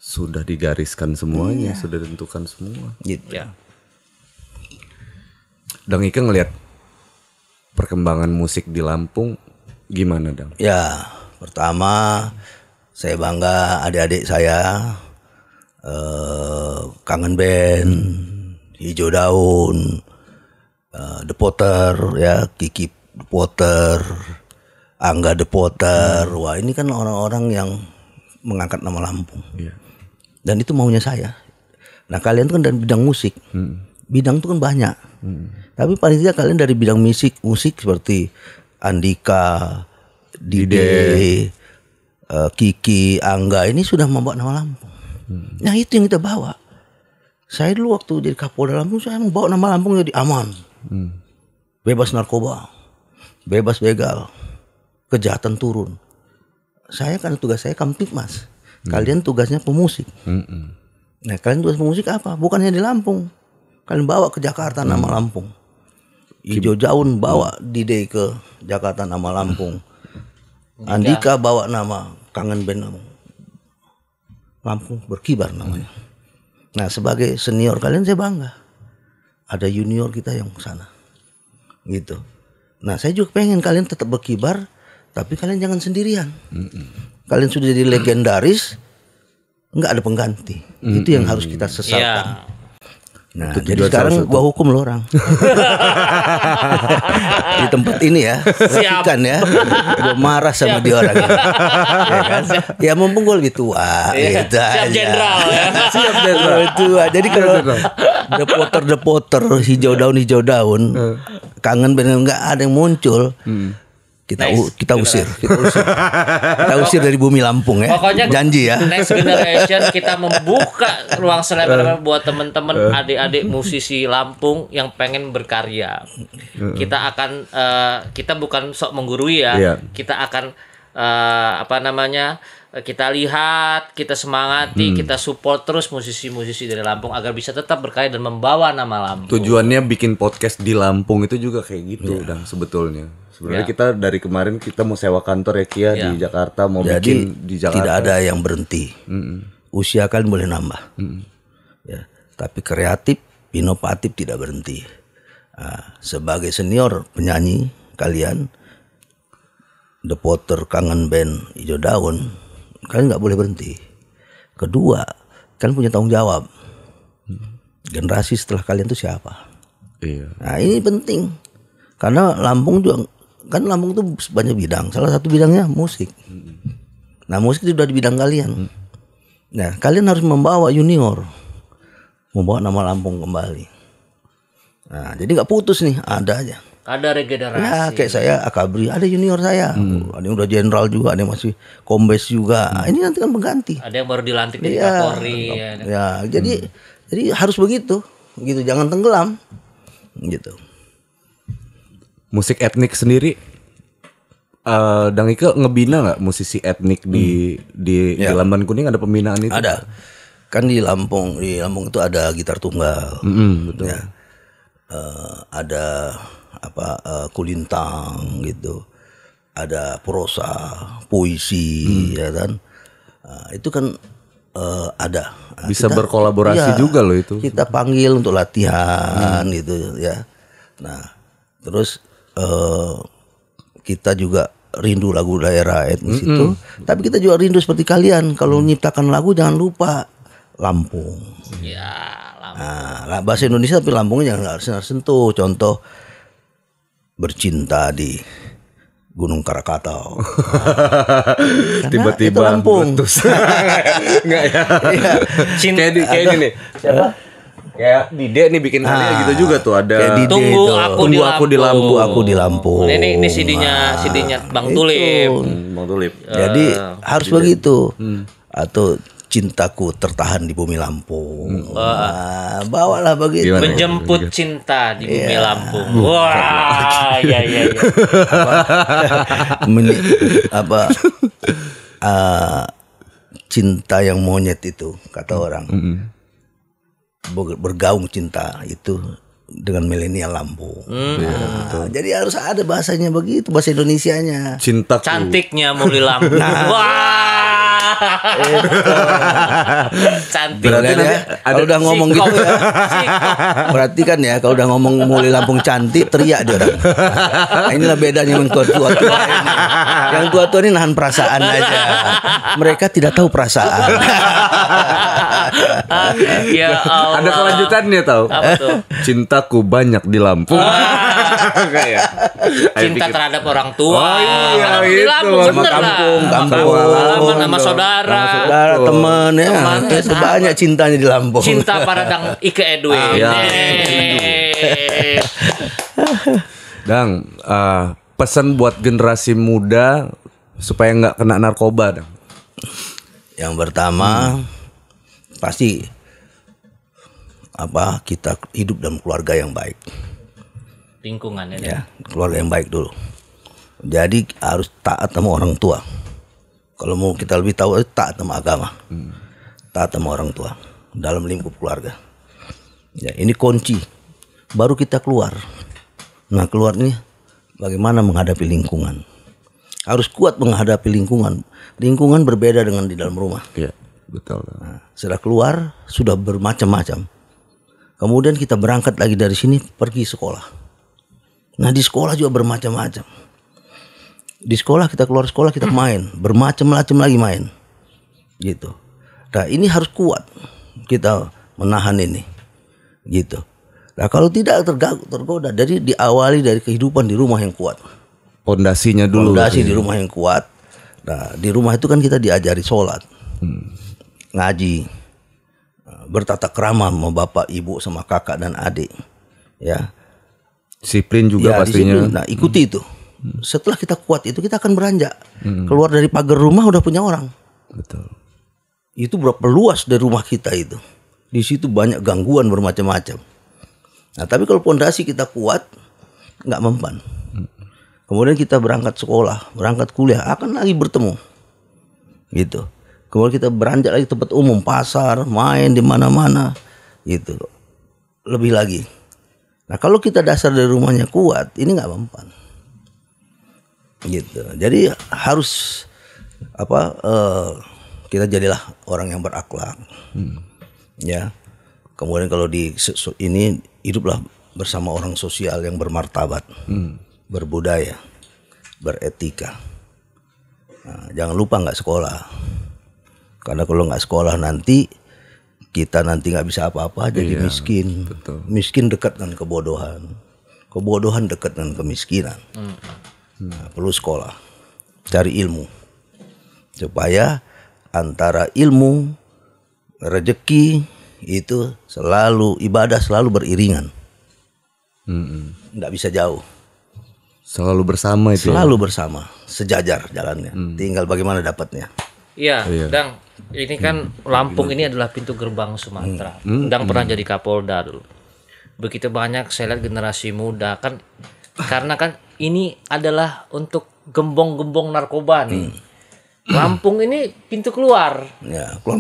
Sudah digariskan semuanya, sudah ditentukan semua. Gitu. Ya. Dang Ika ngelihat perkembangan musik di Lampung gimana, Dang? Ya, pertama saya bangga adik-adik saya Kangen Band, Hijau Daun, The Potter, ya Kiki The Potter, Angga The Potter. Wah, ini kan orang-orang yang mengangkat nama Lampung. Iya. Dan itu maunya saya. Nah, kalian tuh kan dari bidang musik. Bidang itu kan banyak. Tapi paling tidak kalian dari bidang musik seperti Andika, Dide, Kiki, Angga ini sudah membawa nama Lampung. Nah, itu yang kita bawa. Saya dulu waktu jadi Kapolda Lampung, saya membawa nama Lampung jadi aman. Bebas narkoba, bebas begal, kejahatan turun. Saya kan tugas saya Kamtipmas. Kalian tugasnya pemusik. Nah, kalian tugas pemusik apa? Bukannya di Lampung. Kalian bawa ke Jakarta nama Lampung. Hijau Daun bawa Dide ke Jakarta nama Lampung. Andika bawa nama Kangen Band Lampung berkibar namanya. Nah, sebagai senior kalian saya bangga. Ada junior kita yang sana. Gitu. Nah, saya juga pengen kalian tetap berkibar, tapi kalian jangan sendirian. Kalian sudah jadi legendaris, nggak ada pengganti. Itu yang harus kita sesalkan. Nah, Itu jadi tujuan sekarang salah satu. gua hukum lo orang. Di tempat ini ya, perhatikan ya. Gua marah sama dia orang ini. Ya kan? Ya mumpung gua lebih tua gitu Siap aja. jenderal ya. Siap jenderal tua. Jadi kalau depoter hijau daun kangen bener nggak ada yang muncul. Kita usir dari bumi Lampung ya. Pokoknya janji ya. Next generation kita membuka ruang selebar buat teman-teman adik-adik musisi Lampung yang pengen berkarya. Kita akan kita bukan sok menggurui ya. Iya. Kita akan kita lihat, kita semangati, kita support terus musisi-musisi dari Lampung agar bisa tetap berkarya dan membawa nama Lampung. Tujuannya bikin podcast di Lampung itu juga kayak gitu dan sebetulnya. Sebenarnya kita dari kemarin kita mau sewa kantor ya Kia di Jakarta, mau Jadi bikin di Jakarta. tidak ada yang berhenti. Usia kan boleh nambah. Ya, tapi kreatif, inovatif tidak berhenti. Nah, sebagai senior penyanyi kalian, The Potter kangen band Hijau Daun, kalian nggak boleh berhenti. Kedua, kalian punya tanggung jawab. Generasi setelah kalian itu siapa? Iya. Nah ini penting karena Lampung juga kan Lampung itu banyak bidang. Salah satu bidangnya musik. Nah musik itu udah di bidang kalian. Nah kalian harus membawa junior, membawa nama Lampung kembali. Nah jadi nggak putus nih, ada aja. Ada regenerasi. Ya kayak saya Akabri, ada junior saya, ada yang udah jenderal juga, ada yang masih kombes juga. Nah, ini nanti kan pengganti. Ada yang baru dilantik dari Iya. Kapolri. Ya jadi harus begitu, gitu jangan tenggelam, gitu. Musik etnik sendiri, Dang Ike ngebina nggak musisi etnik di Lamban Kuning, ada pembinaan itu? Ada, kan di Lampung itu ada gitar tunggal, Betul. ya. Ada kulintang gitu, ada prosa, puisi, ya kan. Itu kan ada. Bisa berkolaborasi juga loh itu. Kita panggil untuk latihan gitu ya. Nah, terus kita juga rindu lagu daerah etnis itu, tapi kita juga rindu seperti kalian. Kalau menyiptakan lagu jangan lupa Lampung. Ya, Lampung. Nah, bahasa Indonesia tapi Lampungnya jangan harus sentuh. Contoh bercinta di Gunung Krakatau. Tiba-tiba itu Lampung. meletus. Enggak ya. Cinta. Kayak ini nih. Siapa? Kayak Dide nih bikin karya gitu juga tuh ada. Kayak Dide Tunggu itu. aku di Lampung. Tunggu aku di Lampung. Ini CD-nya Bang Tulip. Bang Tulip. Jadi harus begitu. Atau cintaku tertahan di bumi Lampung. Nah, bawalah begitu. Gimana? Menjemput cinta di bumi Lampung. Wah, ya. Cinta yang monyet itu kata orang. Bergaung cinta itu dengan milenial Lampung. Jadi harus ada bahasanya begitu, bahasa Indonesianya. Cintaku. Cantiknya Muli Lampung. Wah. Cantik. Berarti kalau udah ngomong gitu ya. Berarti kan ya kalau udah ngomong Muli Lampung cantik teriak dia orang. Nah, inilah bedanya yang tua-tua ini. Yang tua-tua ini nahan perasaan aja. Mereka tidak tahu perasaan. Ya Allah. Ada kelanjutannya tahu. Apa tuh? Cintaku banyak di Lampung. Kayak Cinta terhadap orang tua. Oh iya, Di gitu. Lampung Sama bener lah. kampung Halaman sama saudara. Saudara, teman ya. Teman, Itu banyak cintanya di Lampung. Cinta pada Dang Ike Edwin. Iya. Dang, pesan buat generasi muda supaya nggak kena narkoba, Dang. Yang pertama pasti kita hidup dalam keluarga yang baik. Lingkungan Ya, keluarga yang baik dulu. Jadi harus taat sama orang tua. Kalau mau kita lebih tahu, taat sama agama, taat sama orang tua dalam lingkup keluarga. Ya, ini kunci. Baru kita keluar. Nah, keluar ini bagaimana menghadapi lingkungan. Harus kuat menghadapi lingkungan. Lingkungan berbeda dengan di dalam rumah. Iya, betul. Nah, setelah keluar sudah bermacam-macam. Kemudian kita berangkat lagi dari sini pergi sekolah. Nah di sekolah juga bermacam-macam. Di sekolah kita keluar sekolah kita main, bermacam-macam lagi main, gitu. Nah ini harus kuat kita menahan ini, Gitu. Nah kalau tidak tergoda, jadi diawali dari kehidupan di rumah yang kuat. Pondasinya dulu. Pondasi di rumah yang kuat. Nah di rumah itu kan kita diajari sholat, ngaji, bertata krama sama bapak, ibu, sama kakak dan adik. Ya. Disiplin juga Ya, pastinya. disiplin. Nah ikuti itu. Setelah kita kuat itu kita akan beranjak. Keluar dari pagar rumah udah punya orang. Betul. Itu berapa luas dari rumah kita itu. Di situ banyak gangguan bermacam-macam. Nah tapi kalau pondasi kita kuat, nggak mempan. Kemudian kita berangkat sekolah, berangkat kuliah, akan lagi bertemu, gitu. Kemudian kita beranjak lagi tempat umum, pasar, main di mana-mana, gitu. Lebih lagi. Nah kalau kita dasar dari rumahnya kuat, ini nggak mempan, gitu. Jadi harus kita jadilah orang yang berakhlak, ya. Kemudian kalau ini hiduplah bersama orang sosial yang bermartabat, berbudaya, beretika. Nah, jangan lupa nggak sekolah, karena kalau nggak sekolah nanti kita nggak bisa apa-apa, jadi miskin. Betul. Miskin dekat dengan kebodohan, kebodohan dekat dengan kemiskinan. Nah, perlu sekolah, cari ilmu, supaya antara ilmu, rezeki itu selalu ibadah selalu beriringan, nggak bisa jauh, Selalu bersama itu. selalu bersama, sejajar jalannya. Tinggal bagaimana dapatnya. Iya, Dang. Ini kan Lampung ini adalah pintu gerbang Sumatera. Dang pernah jadi Kapolda dulu. Begitu banyak saya lihat generasi muda kan, karena kan ini adalah untuk gembong-gembong narkoba nih. Lampung ini pintu keluar Ya, keluar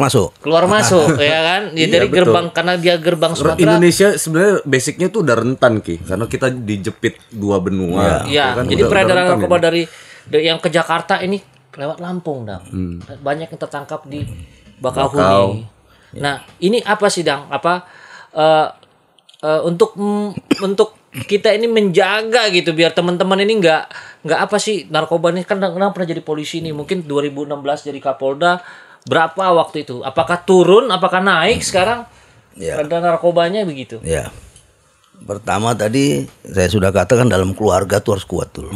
masuk. ya kan? Ya, dari betul. gerbang, karena dia gerbang Sumatera. Indonesia sebenarnya basicnya tuh udah rentan Ki, karena kita dijepit dua benua. Ya, kan jadi udah peredaran rentan narkoba ini. dari yang ke Jakarta ini lewat Lampung, Dang. Banyak yang tertangkap di Bakau. Bakauheni. Nah, ini apa sih, Dang? Untuk kita ini menjaga gitu biar teman-teman ini nggak apa sih narkoba ini kan pernah jadi polisi nih, mungkin 2016 jadi Kapolda, berapa waktu itu? Apakah turun, apakah naik sekarang? Ya. Ada narkobanya begitu. Ya. Pertama tadi saya sudah katakan dalam keluarga tuh harus kuat dulu.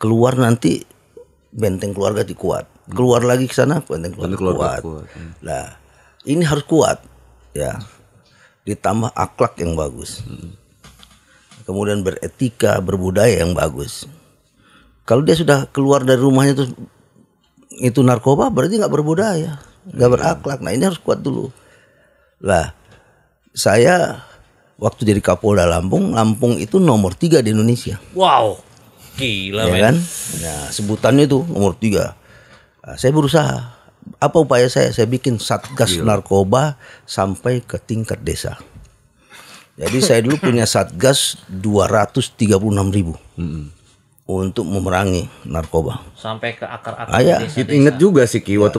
Keluar nanti benteng keluarga kuat. Keluar lagi ke sana benteng keluarga kuat. Nah, ini harus kuat ya. Ditambah akhlak yang bagus. Kemudian beretika, berbudaya yang bagus. Kalau dia sudah keluar dari rumahnya itu narkoba, berarti nggak berbudaya, nggak berakhlak. Nah ini harus kuat dulu. Lah, saya waktu jadi Kapolda Lampung itu nomor 3 di Indonesia. Wow, gila Ya men. kan? Nah, sebutannya itu nomor 3. Nah, saya berusaha. Apa upaya saya? Saya bikin satgas narkoba sampai ke tingkat desa. Jadi saya dulu punya satgas 236.000 untuk memerangi narkoba. Sampai ke akar-akar Ya. desa. Kita inget juga sih Ki, waktu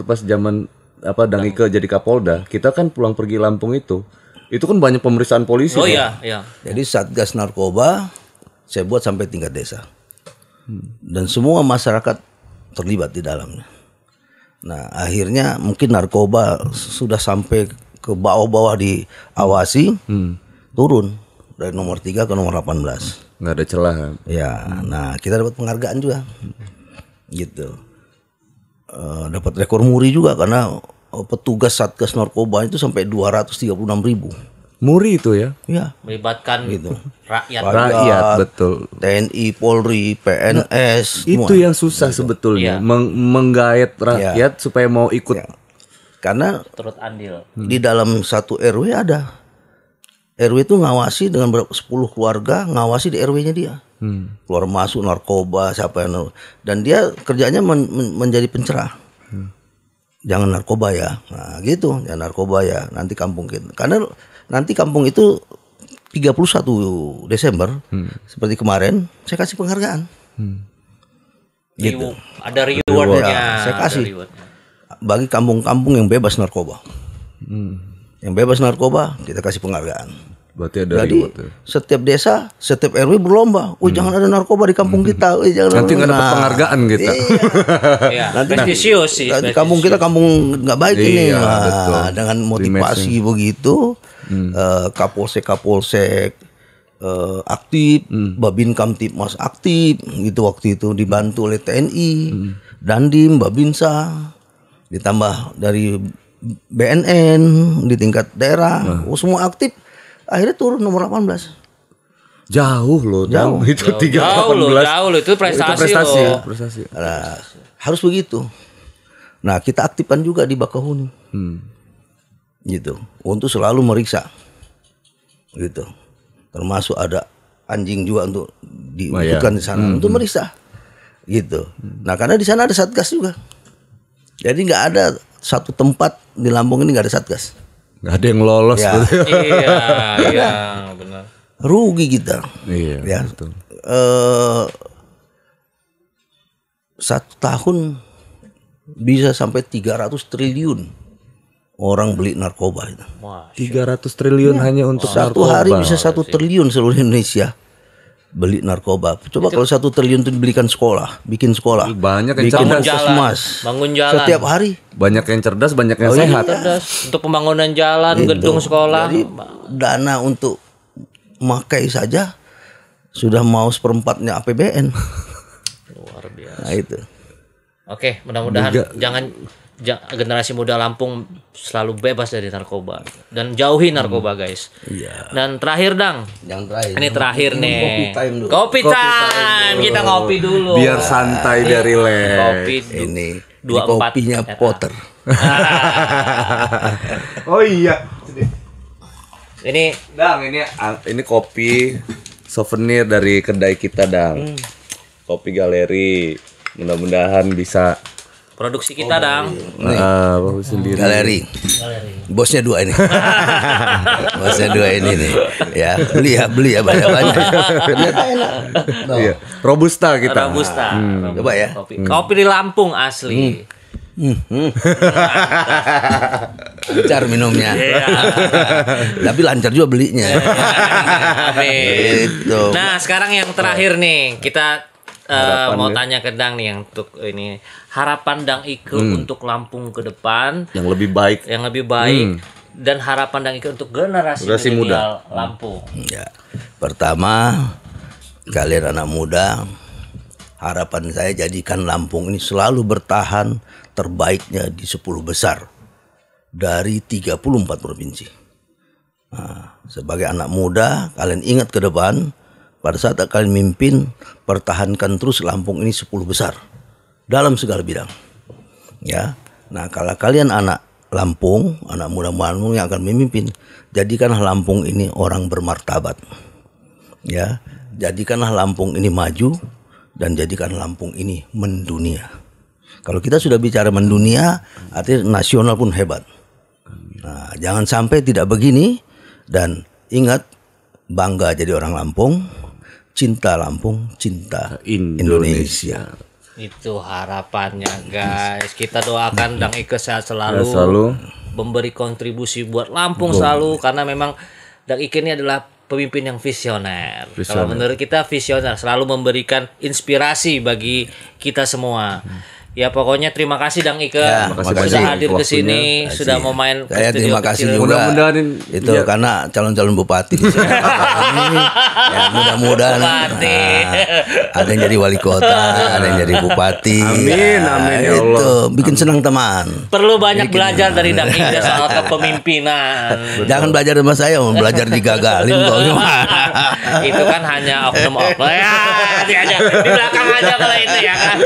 pas zaman Dang Ike jadi Kapolda, kita kan pulang pergi Lampung itu kan banyak pemeriksaan polisi. Oh kan? iya. Jadi satgas narkoba saya buat sampai tingkat desa. Dan semua masyarakat terlibat di dalamnya. Nah, akhirnya mungkin narkoba sudah sampai ke bawah-bawah diawasi, turun dari nomor 3 ke nomor 18. Nggak ada celah. Ya, nah kita dapat penghargaan juga, gitu. Dapat rekor muri juga karena petugas satgas narkoba itu sampai 236.000. Muri itu ya. Ya, Melibatkan gitu. rakyat. Rakyat, betul. TNI, Polri, PNS, Itu yang susah sebetulnya, Iya. menggait rakyat supaya mau ikut. Ya. Karena Turut andil. di dalam satu RW ada. RW itu ngawasi dengan 10 keluarga, ngawasi di RW-nya dia. Keluar masuk narkoba, siapa yang dan dia kerjanya menjadi pencerah. Jangan narkoba ya. Nah, gitu, jangan narkoba ya. Nanti kampung kita. Karena nanti kampung itu 31 Desember seperti kemarin saya kasih penghargaan. Gitu. Ada rewardnya. Ya, saya kasih. Ada rewardnya. Bagi kampung-kampung yang bebas narkoba. Yang bebas narkoba kita kasih penghargaan. Berarti ada Jadi reward ya. setiap desa, setiap RW berlomba. Jangan ada narkoba di kampung kita. Jangan Nanti nggak dapat Nah, penghargaan kita. Iya, Nanti prestisius sih. Nanti kampung kita kampung nggak baik ini. Iya, Nah, betul. dengan motivasi begitu, Kapolsek aktif, Babin Kamtipmas aktif gitu waktu itu, dibantu oleh TNI, Dandim, Babinsa, ditambah dari BNN di tingkat daerah, semua aktif. Akhirnya turun nomor 18. Jauh loh, jauh. Itu 318. Jauh loh, itu prestasi loh. Prestasi. Nah, harus begitu. Nah, kita aktifkan juga di Bakahuni. Gitu. Untuk selalu meriksa. Gitu. Termasuk ada anjing juga untuk diikutkan di sana untuk meriksa. Gitu. Nah, karena di sana ada Satgas juga. Jadi nggak ada satu tempat di Lampung ini nggak ada Satgas. Nggak ada yang lolos. Ya. Gitu. Iya, benar. Rugi kita. Iya, Ya. betul. 1 tahun bisa sampai 300 triliun orang beli narkoba itu. 300 triliun hanya untuk Satu narkoba. hari bisa 1 triliun seluruh Indonesia beli narkoba. Coba kalau 1 triliun itu dibelikan sekolah, bikin sekolah, Banyak yang bikin cerdas. puskesmas, Bangun jalan. setiap hari. Banyak yang cerdas, banyak yang sehat. Cerdas. Untuk pembangunan jalan, gedung sekolah. Jadi dana untuk makai saja sudah mau 1/4-nya APBN. Luar biasa. Nah itu. Oke, mudah-mudahan generasi muda Lampung selalu bebas dari narkoba dan jauhi narkoba, guys. Iya. Dan terakhir, Dang. Yang terakhir. Ini terakhir nih. Kopi time dulu. Kopi time. Kita ngopi dulu. Biar santai dan relax. Kopi Ini 24 kopinya Potter. Oh iya. Ini Dang, ini kopi souvenir dari kedai kita, Dang. Kopi Galeri. Mudah-mudahan bisa produksi kita, Dang. bagus sendiri. Galeri. Bosnya 2 ini. Bosnya 2 ini nih. Ya, beli ya banyak-banyak. Ternyata enak. Tuh. Iya. Robusta kita. Robusta. Coba ya. Kopi di Lampung asli. Lancar minumnya. Tapi lancar juga belinya. Amin. Itu. Nah, sekarang yang terakhir nih, kita mau tanya ke Dang nih yang untuk ini harapan Dang Ike untuk Lampung ke depan Yang lebih baik. Dan harapan Dang Ike untuk generasi muda Lampung. Ya. Pertama, kalian anak muda, harapan saya jadikan Lampung ini selalu bertahan terbaiknya di 10 besar dari 34 provinsi. Nah, sebagai anak muda, kalian ingat ke depan, pada saat kalian mimpin, pertahankan terus Lampung ini 10 besar dalam segala bidang. Ya. Nah, kalau kalian anak Lampung, anak muda Lampung yang akan memimpin, jadikanlah Lampung ini orang bermartabat. Ya, jadikanlah Lampung ini maju dan jadikan Lampung ini mendunia. Kalau kita sudah bicara mendunia, artinya nasional pun hebat. Nah, jangan sampai tidak begini dan ingat bangga jadi orang Lampung. Cinta Lampung, cinta Indonesia. Itu harapannya, guys. Kita doakan Dang Ike sehat selalu, memberi kontribusi buat Lampung selalu, karena memang Dang Ike ini adalah pemimpin yang visioner. Kalau menurut kita visioner, selalu memberikan inspirasi bagi kita semua. Ya pokoknya terima kasih Dang Ike sudah hadir ke sini, sudah mau main ke saya studio terima kasih kecil. juga. Mudah-mudahan itu karena calon-calon bupati. Ya, mudah-mudahan ada yang jadi wali kota, ada yang jadi bupati. Amin, amin ya Allah. Itu bikin senang teman. Perlu banyak belajar dari Dang Ike soal kepemimpinan. Jangan belajar sama saya, mau belajar digagalin kok. Itu kan hanya oknum-oknum. Ya, di belakang aja kalau itu ya kan.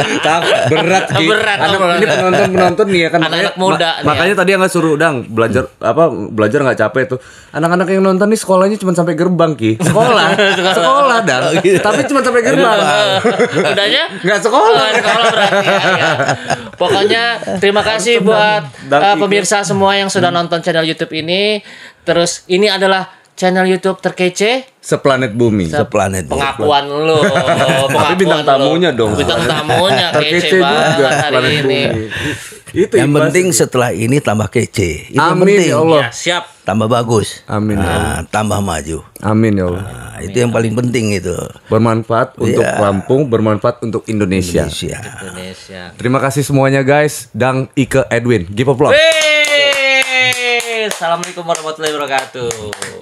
Berat Ki. Ini penonton nih ya kan. Anak-anak muda nih makanya tadi nggak suruh Dang belajar nggak capek tuh. Anak-anak yang nonton nih sekolahnya cuma sampai gerbang Ki. Sekolah Dang. Tapi cuma sampai gerbang. Udahnya nggak sekolah. Sekolah berarti ya. Pokoknya terima kasih buat pemirsa semua yang sudah nonton channel YouTube ini. Terus ini adalah channel YouTube terkece seplanet bumi. Pengakuan lu. Tapi bintang tamunya dong. Bintang tamunya kece banget hari ini. Itu yang penting setelah ini tambah kece. Itu yang Amin penting. ya Allah. Ya, siap. Tambah bagus. Amin. Tambah maju. Amin ya Allah. Itu yang paling penting itu. Bermanfaat untuk Lampung, bermanfaat untuk Indonesia. Indonesia. Terima kasih semuanya guys. Dang Ike Edwin. Give applause. Assalamualaikum warahmatullahi wabarakatuh.